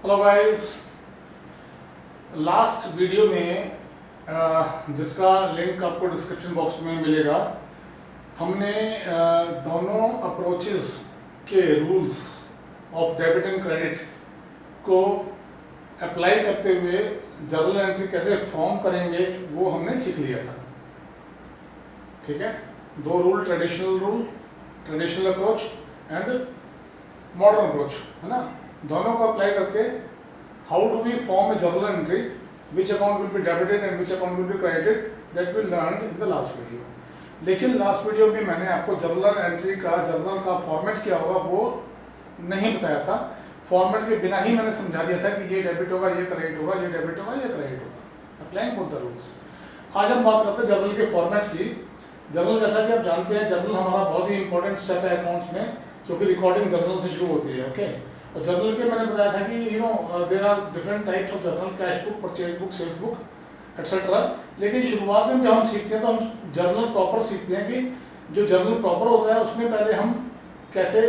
Hello guys, last video में जिसका link आपको डिस्क्रिप्शन बॉक्स में मिलेगा, हमने दोनों अप्रोचेस के rules of debit and credit को अप्लाई करते हुए जर्नल एंट्री कैसे फॉर्म करेंगे वो हमने सीख लिया था। ठीक है, दो rule, traditional approach and modern approach, है ना। दोनों को अप्लाई करके how do we form a journal entry, which account will be debited and which account will be credited, that will learn in the last video. लेकिन last video में मैंने आपको journal entry का फॉर्मेट क्या होगा वो नहीं बताया था। फॉर्मेट के बिना ही मैंने समझा दिया था कि ये डेबिट होगा, ये क्रेडिट होगा, ये डेबिट होगा, ये क्रेडिट होगा, अप्लाइंग बोथ द रूल्स। आज हम बात करते हैं जर्नल के फॉर्मेट की। जर्नल, जैसा कि आप जानते हैं, जर्नल हमारा बहुत ही इंपॉर्टेंट स्टेप है अकाउंट्स में, क्योंकि रिकॉर्डिंग जर्नल से शुरू होती है। ओके, और जर्नल के मैंने बताया था कि there are different types of journal, cash book, purchase book, sales book etcetera. लेकिन शुरुआत में जब हम सीखते हैं तो हम जर्नल प्रॉपर सीखते हैं कि जो जर्नल प्रॉपर होता है उसमें पहले हम कैसे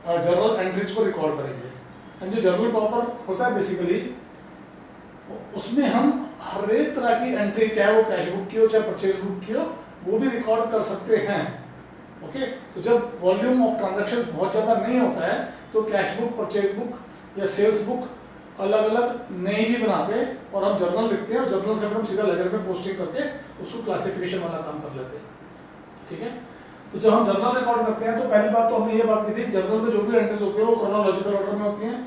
जर्नल एंट्रीज को रिकॉर्ड करेंगे। एंड जो जर्नल प्रॉपर होता है बेसिकली उसमें हम हर एक तरह की एंट्री, चाहे वो कैश बुक की हो चाहे परचेज बुक की हो, वो भी रिकॉर्ड कर सकते हैं। ओके, तो जब वॉल्यूम ऑफ ट्रांजैक्शंस बहुत ज़्यादा नहीं होता है तो कैश बुक, परचेज बुक या सेल्स बुक अलग अलग नहीं भी बनाते और हम जर्नल लिखते हैं, और जर्नल से फिर हम सीधा लेजर में पोस्टिंग करके उसको क्लासिफिकेशन वाला काम कर लेते हैं। ठीक है, तो जब हम जर्नल रिकॉर्ड करते हैं तो पहली बात तो हमने ये बात की थी, जर्नल में जो भी एंट्रीज होती है वो क्रोनोलॉजिकल ऑर्डर में होती हैं।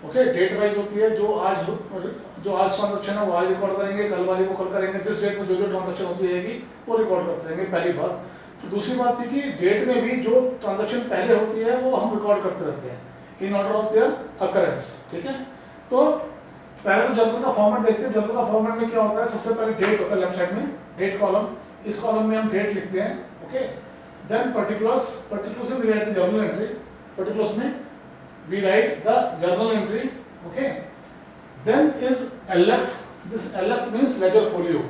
ओके, डेट वाइज होती है। जो आज ट्रांजैक्शन है वो आज रिकॉर्ड करेंगे, कल वाली को कल करेंगे, जिस डेट में जो ट्रांजैक्शन होती रहेगी वो रिकॉर्ड करते रहेंगे, पहली बात। फिर दूसरी बात थी कि डेट में भी जो ट्रांजैक्शन पहले होती है वो हम रिकॉर्ड करते रहते हैं in order of their occurrence. ठीक है, तो पहले तो जर्नल का फॉर्मेट देखते हैं। जर्नल का फॉर्मेट में क्या होता है, सबसे पहले डेट होता है लेफ्ट साइड में, डेट कॉलम। इस कॉलम में हम डेट लिखते हैं। ओके, देन पर्टिकुलर्स में we write the journal entry, particulars में we write the journal entry. Okay, then is LF. this LF means ledger folio.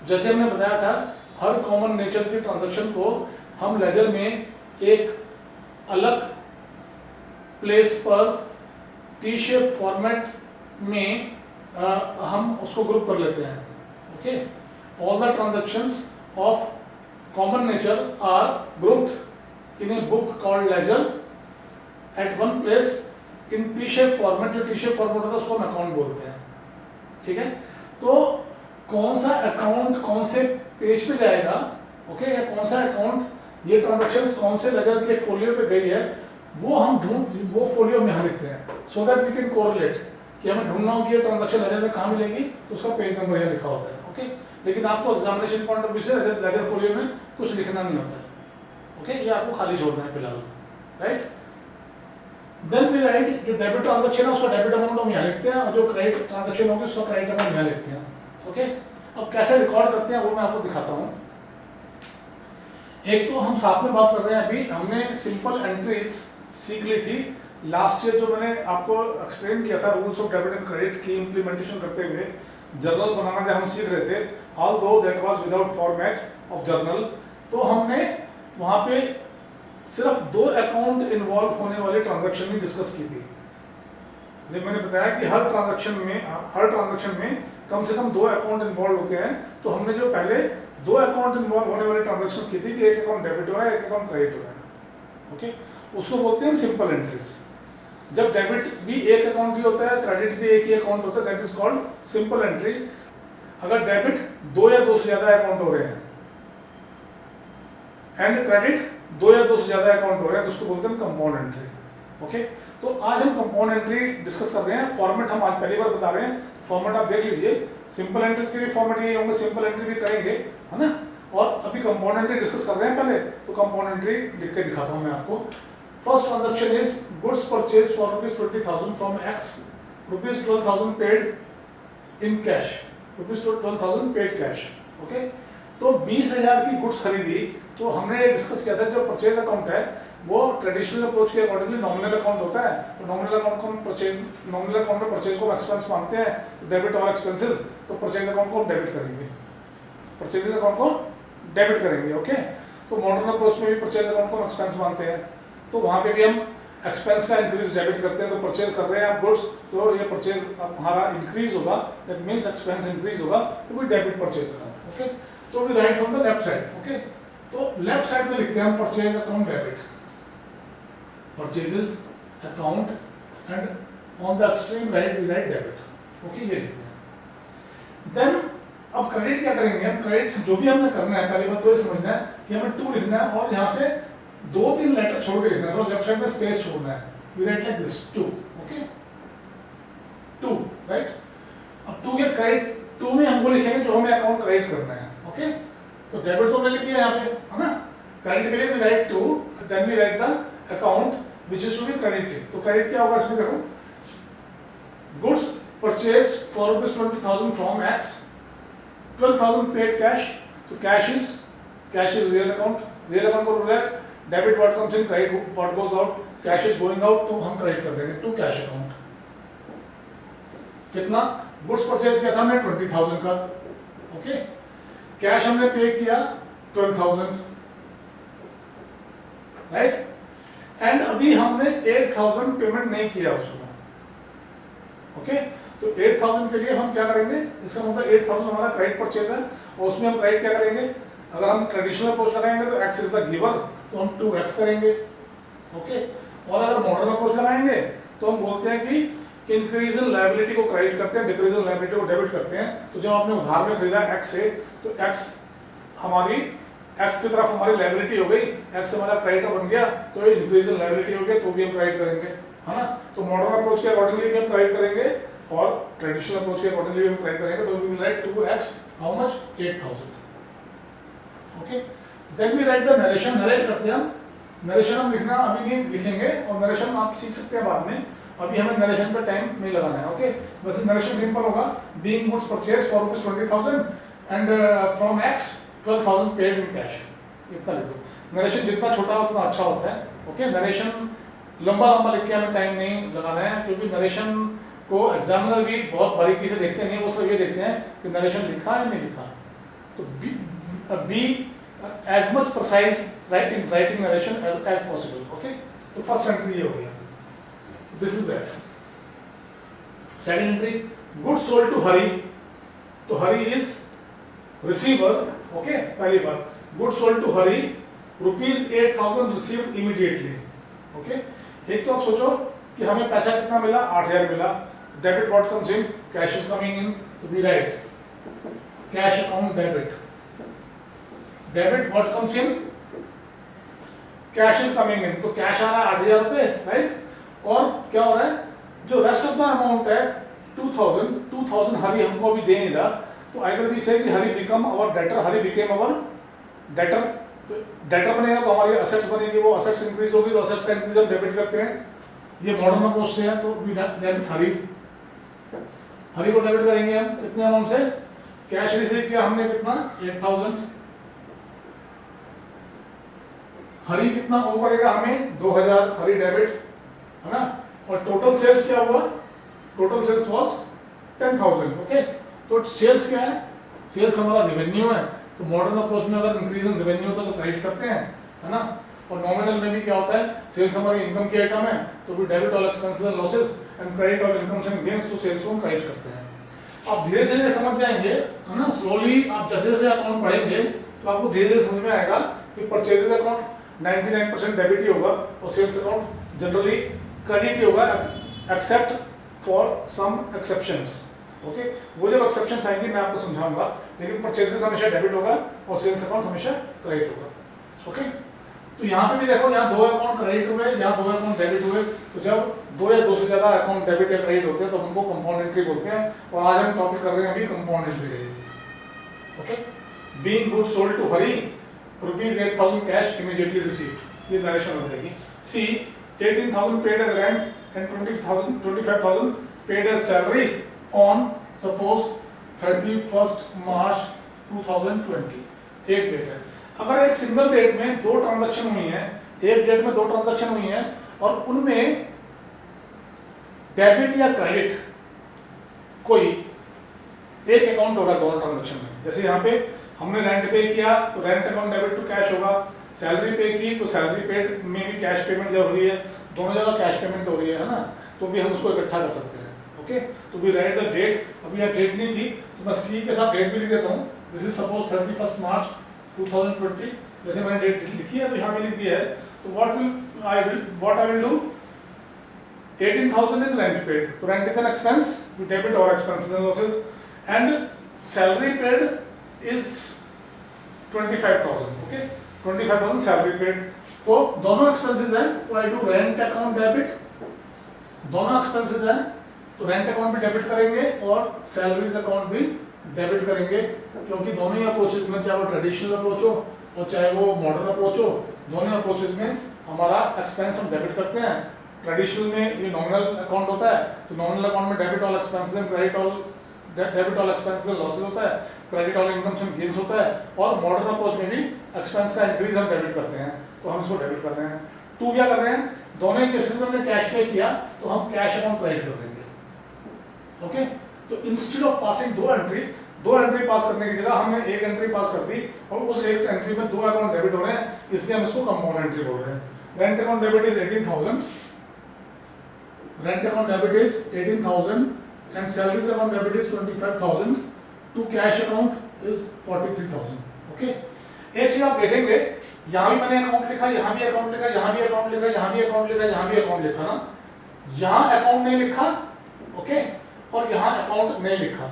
जैसे हमने बताया था, हर कॉमन नेचर की ट्रांजैक्शन को हम लेजर में एक अलग प्लेस पर टी शेप फॉर्मेट में हम उसको ग्रुप कर लेते हैं। Okay, all the transactions of common nature are grouped in a book called ledger at one place in T shape format. जो टी शेप फॉर्मेट होता है उसको हम अकाउंट बोलते हैं। ठीक है, तो कौन सा अकाउंट कौन से पेज पे जाएगा, ओके, या कौन सा अकाउंट ये ट्रांजैक्शंस कौन से लेजर के फोलियो पे गई है वो हम वो फोलियो हम यहाँ लिखते हैं, so that we can correlate कि हमें ढूंढना हो कि ये ट्रांजैक्शन लेजर में कहाँ मिलेगी तो उसका पेज नंबर यहाँ लिखा होता है। ओके, लेकिन आपको एग्जामिनेशन पॉइंट ऑफ व्यू से लेजर फोलियो में कुछ लिखना नहीं होता है। ओके, ये आपको खाली छोड़ना है फिलहाल, राइट। देन वी राइट, जो डेबिट ट्रांजैक्शन है उसका डेबिट अमाउंट हम यहाँ लिखते हैं, और जो क्रेडिट ट्रांजैक्शन होगी उसका क्रेडिट अमाउंट यहाँ लिखते हैं। ओके, अब कैसे रिकॉर्ड करते हैं वो मैं आपको दिखाता हूँ। एक तो हम साथ में बात कर रहे हैं, अभी हमने सिंपल एंट्रीज सीख ली थी लास्ट ईयर, जो मैंने आपको एक्सप्लेन किया था rules of debit and credit की इम्प्लीमेंटेशन करते हुए जर्नल बनाना जब हम सीख रहे थे, although that was without format of journal. तो हमने वहाँ पे सिर्फ दो अकाउंट इन्वॉल्व होने वाले ट्रांजैक्शन भी डिस्कस की थी। जब मैंने बताया कि हर ट्रांजैक्शन में कम से कम दो अकाउंट इन्वॉल्व होते हैं, तो हमने जो पहले दो अकाउंट इन्वॉल्व होने वाले ट्रांजैक्शन की थी कि एक अकाउंट डेबिट हो रहा है, एक अकाउंट क्रेडिट हो रहा है। ओके, उसको बोलते हैं सिंपल एंट्रीज। जब डेबिट भी एक अकाउंट ही होता है, क्रेडिट भी एक ही अकाउंट होता है, that is called simple entry. अगर डेबिट दो या दो से ज्यादा अकाउंट हो रहे हैं एंड क्रेडिट दो या दो से ज्यादा अकाउंट हो रहे हैं तो उसको बोलते हैं कंपाउंड एंट्री। ओके, तो आज हम कंपाउंड एंट्री डिस्कस कर रहे हैं। फॉर्मेट हम आज पहली बार बता रहे हैं, फॉर्मेट आप देख लीजिए। सिंपल एंट्रीज के भी फॉर्मेट यही होंगे, सिंपल एंट्री भी करेंगे, है ना। और अभी कंपाउंड एंट्री डिस्कस कर रहे हैं पहले, तो कंपाउंड एंट्री लिख के दिखाता हूं मैं आपको। First transaction is goods purchase for ₹20,000 from X, ₹12,000 paid in cash, ₹12,000 paid cash. Okay, तो 20,000 की गुड्स खरीदी, तो हमने डिस्कस किया था जो परचेज अकाउंट है वो ट्रेडिशनल अप्रोच के अकॉर्डिंगली नॉमिनल अकाउंट होता है। तो नॉमिनल अकाउंट को नॉमिनल अकाउंट में परचेज को एक्सपेंस मानते हैं, डेबिट ऑल एक्सपेंसेस, तो परचेज अकाउंट को हम डेबिट करेंगे, परचेज अकाउंट को डेबिट करेंगे। ओके, तो मॉडर्न अप्रोच में भी परचेज अकाउंट को हम एक्सपेंस मानते हैं, तो वहाँ पे भी हम एक्सपेंस का इंक्रीज डेबिट करते हैं, तो परचेज कर रहे हैं आप गुड्स, तो ये परचेज हमारा इंक्रीज होगा, दैट मींस एक्सपेंस इंक्रीज होगा, तो we debit purchase account. Okay, तो we write from the left side. Okay, तो लेफ्ट साइड में लिखते हैं हम purchase account debit, purchases account, and on the extreme right we write debit. Okay, ये लिखते हैं। देन अब क्रेडिट क्या करेंगे हम? क्रेडिट जो भी हमने करना है, पहली बात तो ये समझना है कि हमें 2 लिखना है और यहाँ से 2-3 लेटर छोड़ के लिखना है, तो लेफ्ट साइड में स्पेस छोड़ना है। We write like this 2। Okay, 2 right. अब 2 के क्रेडिट 2 में हमको लिखेंगे जो हमें अकाउंट क्रेडिट करना है। ओके, तो डेबिट तो हमने लिख दिया यहाँ पे, है ना। क्रेडिट के लिए we write 2, then we write the account which is to be credited. तो क्रेडिट क्या होगा इसमें? देखो, goods purchased for ₹20,000 from X, 12,000 paid cash, तो cash is real account, real account को बोला debit what comes in, credit what goes out, cash is going out, तो हम क्रेडिट कर देंगे टू कैश अकाउंट। कितना गुड्स परचेज किया था हमने? 20,000 का। ओके, कैश हमने पे किया 12,000, राइट। एंड अभी हमने 8,000 पेमेंट नहीं किया उसको। ओके, तो 8,000 के लिए हम क्या करेंगे? इसका मतलब 8,000 हमारा क्रेडिट परचेज है, और उसमें हम क्रेडिट क्या करेंगे? अगर हम ट्रेडिशनल अप्रोच लगाएंगे तो x इज द गिवर, तो हम 2x करेंगे। ओके, और अगर मॉडर्न अप्रोच लगाएंगे तो हम बोलते हैं कि इंक्रीज इन लायबिलिटी को क्रेडिट करते हैं, डिक्रीज इन लायबिलिटी को डेबिट करते हैं। तो जब आपने उधार में खरीदा x से, तो x हमारी x की तरफ हमारी लायबिलिटी हो गई, x हमारा क्रेडिटर बन गया, तो ये इंक्रीज इन लायबिलिटी हो गई, तो भी हम क्रेडिट करेंगे, है ना। तो मॉडर्न अप्रोच के अकॉर्डिंगली भी हम क्रेडिट करेंगे और ट्रेडिशनल अप्रोच के अकॉर्डिंगली हम क्रेडिट करेंगे। तो we will write 2x, how much? 8,000। Okay, then we write the narration. Narrate करते हैं हम। नरेशन हम लिखना अभी नहीं लिखेंगे, और नरेशन आप सीख सकते हैं बाद में, अभी हमें नरेशन पे टाइम नहीं लगाना है। ओके, वैसे नरेशन सिंपल होगा, being goods purchase for ₹20,000 and from x 12,000 paid in cash, इतना लिख दो। नरेशन जितना छोटा उतना अच्छा होता है। ओके, नरेशन लंबा लिख के हमें टाइम नहीं लगाना है, क्योंकि नरेशन को एग्जामिनर भी बहुत बारीकी से देखते नहीं, वो सिर्फ ये देखते हैं कि नरेशन लिखा है नहीं लिखा। तो B as much precise right in writing narration as possible. Okay, तो फर्स्ट एंट्री ये हो गया, this is that. Second entry, goods sold to हरी, तो हरी is receiver. Okay, पहली बात, goods sold to Hari, ₹8,000 received immediately. Okay, एक तो आप सोचो कि हमें पैसा कितना मिला? 8,000 मिला। Debit what comes in, cash is coming in, तो we write cash account debit. Debit what comes in, cash is coming in, तो कैश आ रहा है 8,000 रुपए, राइट। और क्या हो रहा है? जो रेस्ट ऑफ द अमाउंट है 2,000 हरी हमको अभी दे नहीं रहा, तो either we say Hari become our debtor, Hari became our debtor. Debtor बनेगा तो हमारी असेट्स बनेगी, वो असेट्स इंक्रीज होगी, तो असेट्स का इंक्रीज हम डेबिट करते हैं। ये मॉडर्न अप्रोच से है, तो वी डेबिट हरी को डेबिट करेंगे हम कितने अमाउंट से? कैश रिसीव किया हमने कितना? 8,000। हरी कितना ओ पड़ेगा हमें? 2,000 हरी डेबिट, है ना। और टोटल सेल्स क्या हुआ? Total sales was 10,000। ओके, तो सेल्स क्या है? सेल्स हमारा रेवेन्यू है, तो मॉडर्न अप्रोच में अगर इंक्रीज इन रेवेन्यू होता है तो क्रेडिट करते हैं, है ना। और नॉमिनल में भी क्या होता है? सेल्स हमारी इनकम की आइटम है, तो we debit all expenses and losses and credit all incomes and gains, तो सेल्स को हम क्रेडिट करते हैं। आप धीरे धीरे समझ जाएंगे, है ना। स्लोली आप जैसे जैसे अकाउंट पढ़ेंगे तो आपको धीरे धीरे समझ में आएगा कि परचेजेस अकाउंट 99% डेबिट ही होगा और सेल्स अकाउंट जनरली क्रेडिट ही होगा, except for some exceptions. Okay, वो जब एक्सेप्शंस आएंगे मैं आपको समझाऊंगा, लेकिन परचेजेस हमेशा डेबिट होगा और सेल्स अकाउंट हमेशा क्रेडिट होगा। ओके, तो यहाँ पे भी देखो, यहाँ 2 अकाउंट क्रेडिट हुए, यहाँ 2 अकाउंट डेबिट हुए। तो जब 2 या 2 से ज्यादा अकाउंट डेबिट या क्रेडिट होते हैं तो उनको कंपाउंड एंट्री बोलते हैं, और आज हम टॉपिक कर रहे हैं अभी compound entry. Okay, being goods sold to Hari, ₹8,000 cash immediately received, ये नरेशन हो जाएगी। C 18,000 paid as rent and 25,000 paid as salary on suppose 31 March 2020। एक डेट है। अगर एक सिंगल डेट में 2 ट्रांजैक्शन हुई हैं, एक डेट में 2 ट्रांजैक्शन हुई हैं और उनमें डेबिट या क्रेडिट कोई एक अकाउंट होगा दोनों ट्रांजैक्शन में। जैसे यहाँ पे हमने रेंट पे किया तो rent account debit to cash होगा, सैलरी पे की तो सैलरी पेड में भी कैश पेमेंट जब हुई है दोनों जगह कैश पेमेंट हो रही है ना, तो भी हम उसको इकट्ठा कर सकते हैं। ओके, तो वी राइट द डेट, अभी यहाँ डेट नहीं थी तो मैं सी के साथ डेट भी लिख देता हूँ। दिस इज सपोज 31 मार्च 2020, जैसे मैंने डेट लिखी है तो यहाँ पे लिख दिया है। तो what I will do, 18,000 is rent paid, so rent is an expense, we debit our expenses and losses, and salary paid is 25,000, okay, 25,000 salary paid। तो दोनों एक्सपेंसेस हैं, तो I do rent account debit, दोनों expenses हैं तो rent account भी debit करेंगे और सैलरीज अकाउंट भी डेबिट करेंगे, क्योंकि दोनों ही अप्रोचेस में, चाहे वो ट्रेडिशनल अप्रोच हो और चाहे वो मॉडर्न अप्रोच हो, दोनों अप्रोचेस में हमारा एक्सपेंस हम डेबिट करते हैं। ट्रेडिशनल में ये नॉमिनल अकाउंट होता है, तो नॉमिनल अकाउंट में debit all expenses and credit all, debit all expenses and losses होता है, credit all incomes and gains होता है, और मॉडर्न अप्रोच में भी एक्सपेंस का इंक्रीज हम डेबिट करते हैं, तो हम इसको डेबिट कर रहे हैं। टू क्या कर रहे हैं, दोनों ही केसेस में हमने कैश पे किया तो हम कैश अकाउंट क्रेडिट कर देंगे। ओके, तो इंस्टेड ऑफ पासिंग दो एंट्री पास करने की जगह हमने एक एंट्री पास कर दी और उस एक एंट्री में दो अकाउंट डेबिट हो रहे हैं, इसलिए हम इसको कंपाउंड एंट्री बोल रहे हैं। Rent account debit is 18,000, rent account debit is 18,000 and salaries account debit is 25,000 to cash account is 43,000। Okay, एक चीज आप देखेंगे, यहाँ भी मैंने अकाउंट लिखा, यहाँ भी अकाउंट लिखा, यहाँ भी अकाउंट लिखा, यहाँ भी अकाउंट लिखा, यहाँ भी अकाउंट लिखा ना, यहाँ अकाउंट नहीं लिखा, ओके, और यहाँ अकाउंट नहीं लिखा।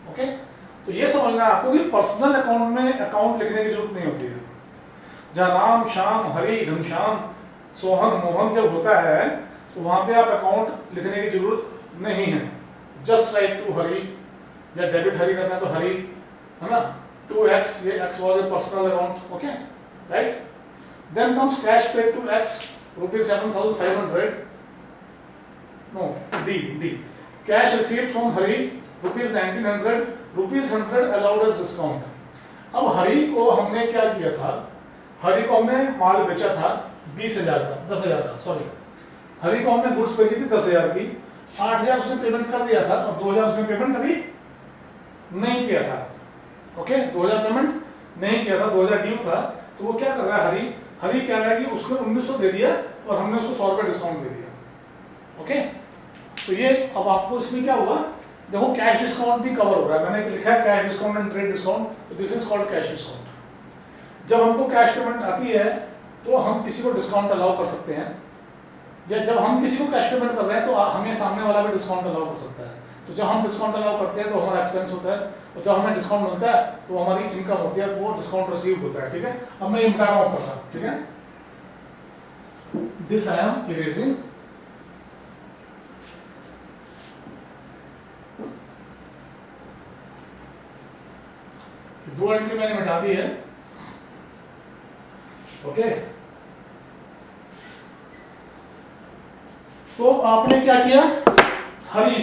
ओके, तो ये समझना है आपको कि पर्सनल अकाउंट में अकाउंट लिखने की जरूरत नहीं होती है। जहाँ राम श्याम हरि घनश्याम सोहन मोहन जब होता है तो वहां पे आप अकाउंट लिखने की जरूरत नहीं है। जस्ट राइट टू हरि, या डेबिट हरि करना तो हरि, है ना, टू एक्स, ये X was a personal account. Okay, right, then comes cash paid to X rupees 7,500, no D cash received from Hari rupees 1,900, rupees 100 allowed as discount. अब हरि को हमने क्या किया था, हरि को हमने माल बेचा था 20,000 का, 10,000 का, सॉरी, हरि को हमने गुड्स बेची थी 10,000 की, 8,000 उसने पेमेंट कर दिया था और 2,000 उसने पेमेंट अभी नहीं किया था। ओके, 2,000 पेमेंट नहीं किया था, 2,000 ड्यू था। तो वो क्या कर रहा है, हरि क्या रहा है कि उसने 1,900 दे दिया और हमने उसको 100 रुपये डिस्काउंट दे दिया। ओके, तो ये अब आपको इसमें क्या हुआ, देखो कैश डिस्काउंट भी कवर हो रहा है, मैंने लिखा है cash discount and trade discount, तो this is called cash discount. जब हमको कैश पेमेंट आती है तो हम किसी को डिस्काउंट अलाउ कर सकते हैं, या जब हम किसी को कैश पेमेंट कर रहे हैं तो हमें सामने वाला भी डिस्काउंट अलाउ कर सकता है। तो जब हम डिस्काउंट अलाउ करते हैं तो हमारा एक्सपेंस होता है, और जब हमें डिस्काउंट मिलता है तो हमारी इनकम होती है, वो डिस्काउंट रिसीव होता है। ठीक है, अब मैं ये मिटा रहा हूँ ऊपर, ठीक है, दिस आई एम इरेजिंग, दो एंट्री मैंने मिटा दी है। ओके, तो आपने क्या किया, हरि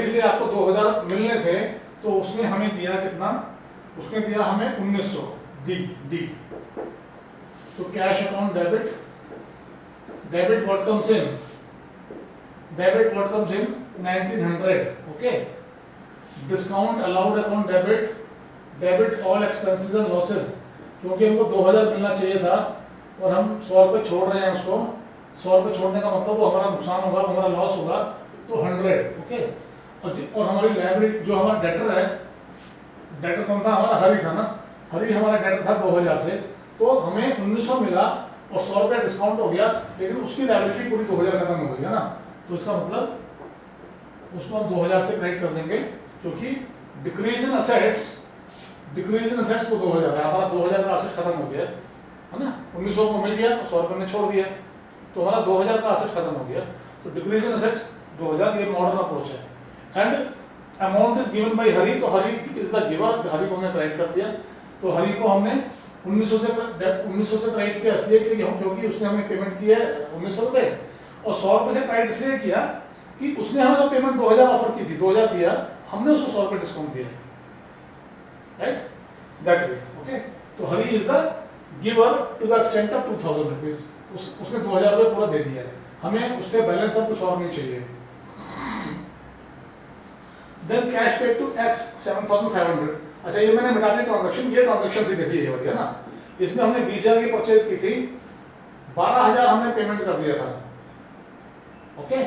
से आपको 2,000 मिलने थे, तो उसने हमें दिया कितना, उसने दिया हमें 1,900 डी। तो cash account debit what comes in, 1,900। Okay, discount allowed account debit all expenses and losses, क्योंकि हमको 2,000 मिलना चाहिए था और हम 100 रुपये छोड़ रहे हैं उसको, 100 रुपये छोड़ने का मतलब वो हमारा नुकसान होगा, हमारा लॉस होगा, तो 100। ओके, और हमारी लायबिलिटी जो हमारा डेटर है, डेटर कौन था, हमारा हरि था ना, हरि हमारा डेटर था 2,000 से, तो हमें 1,900 मिला और 100 रुपये डिस्काउंट हो गया, लेकिन उसकी लायबिलिटी पूरी 2,000 खत्म हो गई है ना, तो इसका मतलब उसको हम 2,000 से क्रेडिट कर देंगे, क्योंकि डिक्रीज इन असेट्स को 2,000 है, हमारा 2,000 का असेट खत्म हो गया है ना, 1,900 को मिल गया और 100 रुपये ने छोड़ दिया, तो हमारा 2,000 का असेट खत्म हो गया। तो डिक्रीज इन असेट 2,000, ये मॉडर्न अप्रोच है। And amount is given by Hari, तो Hari is the giver, Hari को हमने क्रेडिट कर दिया। तो हरि को हमने 1,900 से क्रेडिट किया, इसलिए क्योंकि उसने हमें पेमेंट किया 1,900 रुपये, और 100 रुपये से क्रेडिट इसलिए किया कि उसने हमें जो पेमेंट 2,000 ऑफर की थी, 2,000 दिया, हमने उसको 100 रुपये डिस्काउंट दिया, राइट, दैट वे। ओके, तो Hari is the giver to the extent of 2,000 rupees, उसने 2,000 रुपये पूरा दे दिया है, हमें उससे बैलेंस अब कुछ और नहीं चाहिए। Then cash paid to X 7,500। अच्छा, ये मैंने मिटा दी ट्रांजैक्शन, ये ट्रांजैक्शन थी, देखिए ये वाली है ना, इसमें हमने 20,000 की परचेज की थी 12,000 हमने पेमेंट कर दिया था, ओके,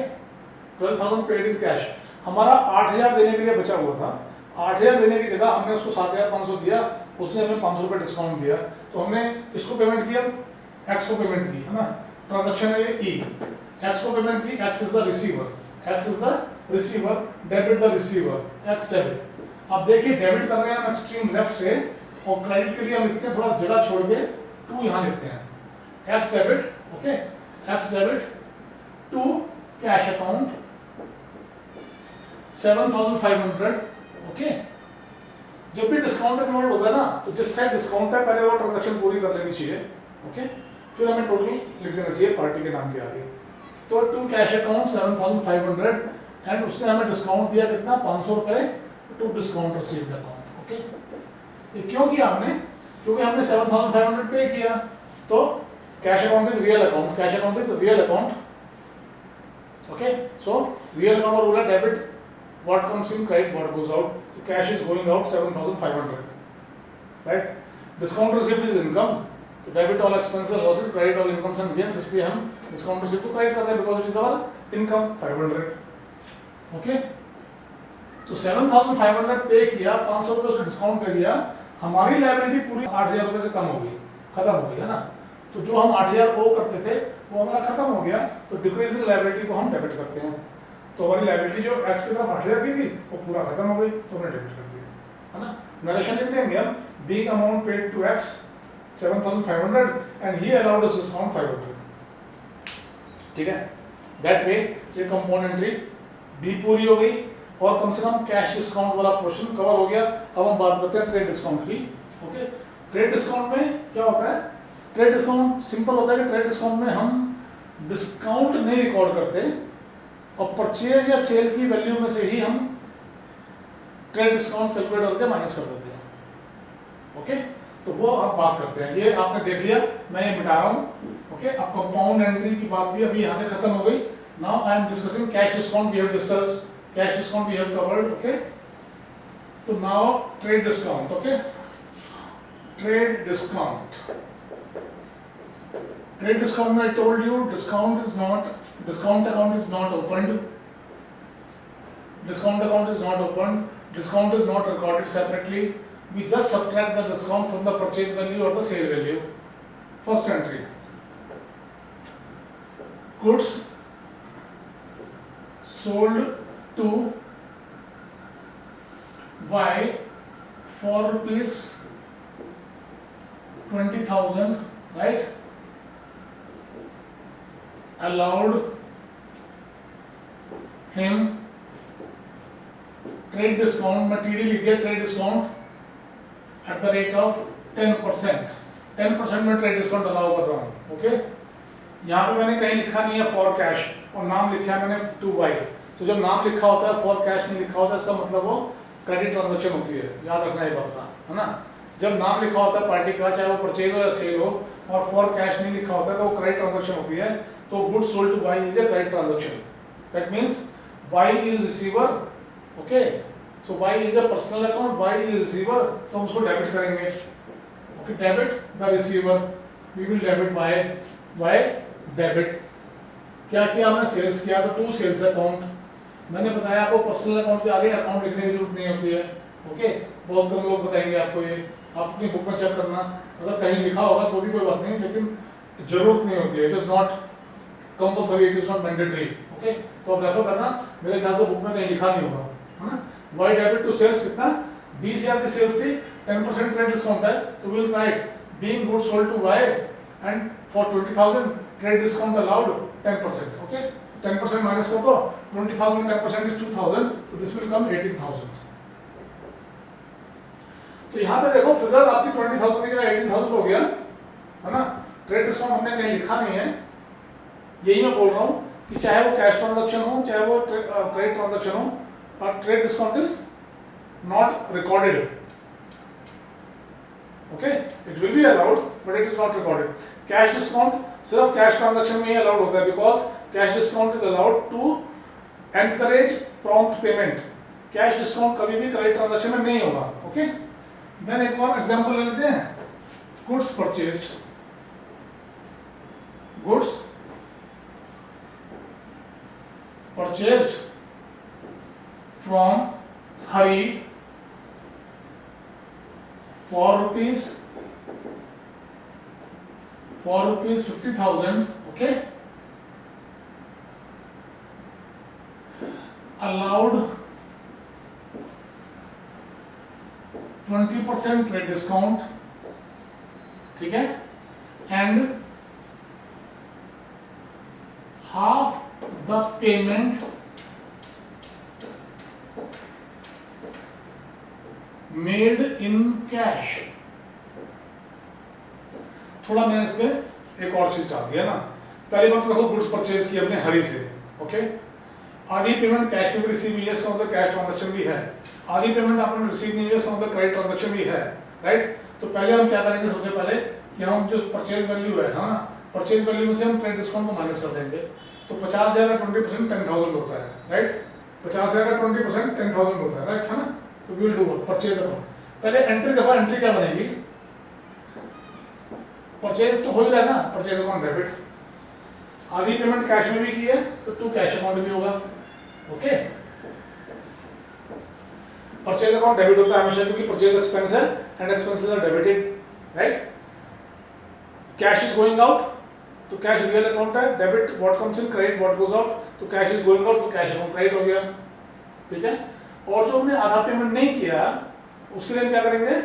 12,000 पेड इन कैश। हमारा 8,000 देने के लिए बचा हुआ था, 8,000 देने की जगह हमने उसको 7,500 दिया, उसने हमें 500 रुपये डिस्काउंट दिया, तो हमने इसको पेमेंट किया, एक्स को पेमेंट की, है ना, ट्रांजेक्शन है ये ई, एक्स को पेमेंट की, x is the receiver, x is the receiver, debit the receiver, x debit. अब देखिए डेबिट कर रहे हैं हम एक्सट्रीम लेफ्ट से, और क्रेडिट के लिए हम लिखते हैं थोड़ा जगह छोड़ के 2 यहाँ लिखते हैं, X debit, okay, X debit to cash account 7,500, okay. जब भी डिस्काउंट इन्वॉल्व होगा ना, तो जिससे डिस्काउंट है पहले वो ट्रांजैक्शन पूरी कर लेनी चाहिए, ओके, फिर हमें टोटल लिख देना चाहिए पार्टी के नाम के आगे। तो टू कैश अकाउंट 7,500 एंड उसने हमें डिस्काउंट दिया कितना, 500 रुपये to discount received account, okay. ये क्यों किया हमने, क्योंकि हमने 7,500 पे किया, तो cash account is real account, cash account is real account, okay. So real account और rule debit what comes in, credit what goes out, so cash is going out 7,500, right? Discount received is income, so debit all expenses and losses, credit all incomes and gains, इसलिए हम discount received को credit कर रहे हैं because it is our income 500, okay? तो 7,500 पे किया, 500 रुपये उसने डिस्काउंट दे दिया, हमारी लाइबिलिटी पूरी 8,000 रुपये से कम हो गई, खत्म हो गई, है ना। तो जो हम 8,000 ओ करते थे वो हमारा खत्म हो गया, तो डिक्रीजिंग लाइबिलिटी को हम डेबिट करते हैं, तो हमारी लाइबिलिटी जो एक्स की तरफ 8,000 की थी वो पूरा खत्म हो गई, तो हमने डेबिट कर दिया, है ना। नरेशन लिख देंगे हम, being amount paid to X 7,500 and he allowed us discount 500, ठीक है। दैट वे ये कंपोनेंट्री भी पूरी हो गई और कम से कम कैश डिस्काउंट वाला पोर्शन कवर हो गया। अब हम बात करते हैं ट्रेड डिस्काउंट की, ओके। ट्रेड डिस्काउंट में क्या होता है, ट्रेड डिस्काउंट सिंपल होता है कि ट्रेड डिस्काउंट में हम डिस्काउंट नहीं रिकॉर्ड करते और परचेज या सेल की वैल्यू में से ही हम ट्रेड डिस्काउंट कैलकुलेट करके माइनस कर देते हैं, ओके। तो वो आप बात करते हैं, ये आपने देख लिया, मैं ये मिटा रहा हूँ, ओके। अब कंपाउंड एंट्री की बात भी अभी यहाँ से खत्म हो गई। Now I am discussing cash discount, we have discussed cash discount, we have covered, okay. तो now trade discount, okay. Trade discount, trade discount में I told you discount account is not opened, discount account is not opened, discount is not recorded separately, we just subtract the discount from the purchase value or the sale value. First entry, goods sold to Y for rupees 20,000, right? Allowed him trade discount, material लिख दिया trade discount at the rate of 10%, 10% में trade discount allow कर रहा हूँ, okay. यहाँ पे मैंने कहीं लिखा नहीं है for cash और नाम लिखा है मैंने to Y, तो जब नाम लिखा होता है for cash नहीं लिखा होता, इसका मतलब वो क्रेडिट ट्रांजेक्शन होती है, याद रखना ये बात का, है ना। जब नाम लिखा होता है पार्टी का, चाहे वो परचेज हो या सेल हो, और for cash नहीं लिखा होता है तो वो क्रेडिट ट्रांजेक्शन होती है, तो goods sold to Y is a credit transaction. That means Y is receiver, okay. So Y is a personal account, Y is receiver, तो हम उसको डेबिट करेंगे, okay. Debit the receiver, we will debit Y debit। क्या किया हमने, sales किया, तो to sales account. मैंने बताया आपको पर्सनल अकाउंट के आगे अकाउंट लिखने की जरूरत नहीं होती है, ओके। बहुत कम लोग बताएंगे आपको ये, आप अपनी बुक में चेक करना, अगर कहीं लिखा होगा तो भी कोई बात नहीं, लेकिन जरूरत नहीं होती है, it is not compulsory, it is not mandatory, okay. तो आप रेफर करना, मेरे ख्याल से बुक में कहीं लिखा नहीं होगा, है ना। वाई डेबिट टू सेल्स कितना, 20,000 की सेल्स थी, 10% ट्रेड डिस्काउंट है, तो we will write being goods sold to Y and for 20,000 trade discount allowed 10%, okay. 10% minus कर दो, 20,000 10% इज 2,000, तो दिस विल कम 18,000। तो यहाँ पे देखो फिगर आपकी 20,000 की जगह 18,000 हो गया, है ना। ट्रेड डिस्काउंट हमने कहीं लिखा नहीं है, यही मैं बोल रहा हूँ कि चाहे वो कैश ट्रांजैक्शन हो, चाहे वो क्रेडिट ट्रांजैक्शन हो, और trade discount is not recorded, okay. It will be allowed but it is not recorded. Cash discount सिर्फ कैश ट्रांजैक्शन में ही अलाउड होता है, because cash discount is allowed to encourage prompt payment. Cash discount कभी भी credit transaction में नहीं होगा, ओके। देन एक और एग्जांपल ले लेते हैं, goods purchased, goods purchased from Hari for rupees 50,000, okay, allowed 20% trade discount, ठीक है, and half the payment made in cash. थोड़ा मैंने इसमें एक और चीज डाल दिया ना। पहली बात तो देखो गुड्स परचेज की हमने हरी से, ओके, आधी पेमेंट कैश में भी रिसीव हुई है, इसका मतलब कैश ट्रांजैक्शन भी है, आधी पेमेंट आपने रिसीव नहीं हुई है, इसका मतलब क्रेडिट ट्रांजैक्शन भी है, राइट। तो पहले हम क्या करेंगे, सबसे पहले कि हम जो परचेज वैल्यू है, हाँ, परचेज वैल्यू में से हम क्रेडिट डिस्काउंट को माइनस कर देंगे। तो 50,000 का 20% 10,000 होता है, राइट। 50,000 का 20% 10,000 होता है, राइट, है ना। तो we will do purchase account. पहले एंट्री देखो, एंट्री क्या बनेगी, परचेज तो हो ही रहा है ना, परचेज अकाउंट डेबिट, आधी पेमेंट कैश में भी की है तो टू कैश अकाउंट भी होगा, ओके। परचेज अकाउंट डेबिट होता है हमेशा, क्योंकि परचेज एक्सपेंस है and expenses are debited, right. Cash is going out तो कैश रियल अकाउंट है, debit what comes in, credit what goes out, तो कैश इज गोइंग आउट तो कैश अकाउंट क्रेडिट हो गया, ठीक है। और जो हमने आधा पेमेंट नहीं किया उसके लिए हम क्या करेंगे,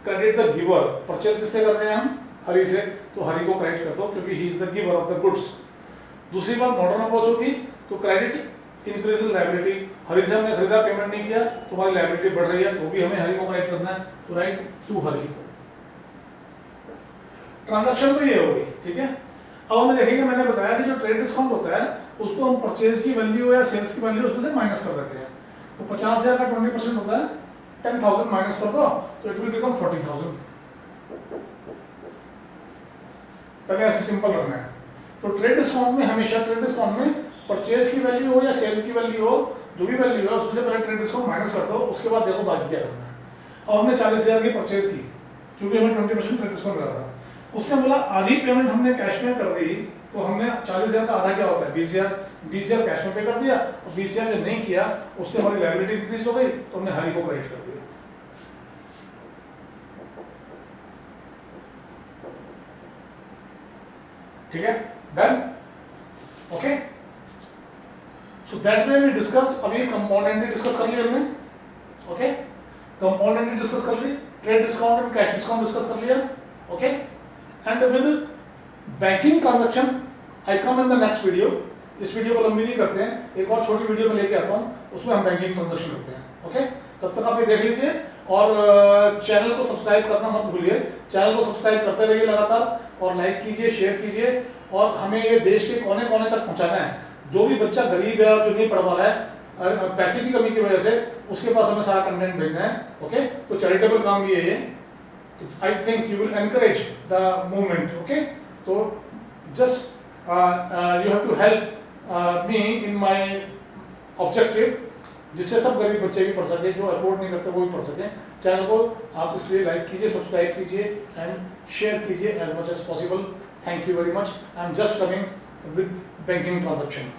क्रेडिट द गिवर। परचेज किससे कर रहे हैं हम, हरी से, तो हरी को क्रेडिट कर दो क्योंकि he is the giver of the goods. दूसरी बार मॉडर्न अप्रोच होगी तो क्रेडिट इंक्रीज लायबिलिटी, हरी से हमने खरीदा पेमेंट नहीं किया तो हमारी लायबिलिटी बढ़ रही है, तो भी हमें हरी को क्रेडिट करना है, तो राइट टू हरी। ट्रांजैक्शन तो ये होगी, ठीक है। अब हमें देखेंगे, मैंने बताया कि जो ट्रेड डिस्काउंट होता है उसको हम परचेज की वैल्यू या सेल्स की वैल्यू उसमें से माइनस कर देते हैं। तो 50,000 का 20% होता है 10,000 माइनस कर दो तो इट विल बिकम 40,000। पहले ऐसे सिंपल रखना है। तो ट्रेड डिस्काउंट में हमेशा, ट्रेड डिस्काउंट में परचेज की वैल्यू हो या सेल्स की वैल्यू हो, जो भी वैल्यू है उसमें से पहले ट्रेड डिस्काउंट माइनस कर दो, उसके बाद देखो बाकी क्या करना है। अब हमने 40,000 की परचेज की क्योंकि हमें 20% ट्रेड डिस्काउंट मिला था, उसने बोला आधी पेमेंट हमने कैश में कर दी, तो हमने 40,000 का आधा क्या होता है 20,000 कैश में पे कर दिया, और 20,000 जो नहीं किया उससे हमारी लायबिलिटी इंक्रीज हो गई, तो हमने हरी को क्रेडिट कर दिया। ठीक है, done, okay. So that way we discussed. अभी कंपाउंड एंट्री डिस्कस कर ली हमने, ओके, कंपाउंड एंट्री डिस्कस कर ली, trade discount and cash discount discuss कर लिया, okay. And with banking transaction I come in the next video. इस video को लंबी नहीं करते हैं, एक और छोटी वीडियो में लेके आता हूँ, उसमें हम बैंकिंग ट्रांजैक्शन करते हैं, ओके। तब तक आप ये देख लीजिए और चैनल को सब्सक्राइब करना मत भूलिए। चैनल को सब्सक्राइब करते रहिए लगातार, और लाइक कीजिए, शेयर कीजिए, और हमें ये देश के कोने कोने तक पहुंचाना है। जो भी बच्चा गरीब है और जो नहीं पढ़ पा रहा है पैसे की कमी की वजह से, उसके पास हमें सारा कंटेंट भेजना है, ओके। तो चैरिटेबल काम भी है ये, I think you will encourage the movement, okay. तो just you have to help me in my objective, जिससे सब गरीब बच्चे भी पढ़ सके, जो अफोर्ड नहीं करते वो भी पढ़ सके। चैनल को आप इसलिए लाइक कीजिए, सब्सक्राइब कीजिए एंड शेयर कीजिए as much as possible. Thank you very much. I am just coming with banking transaction.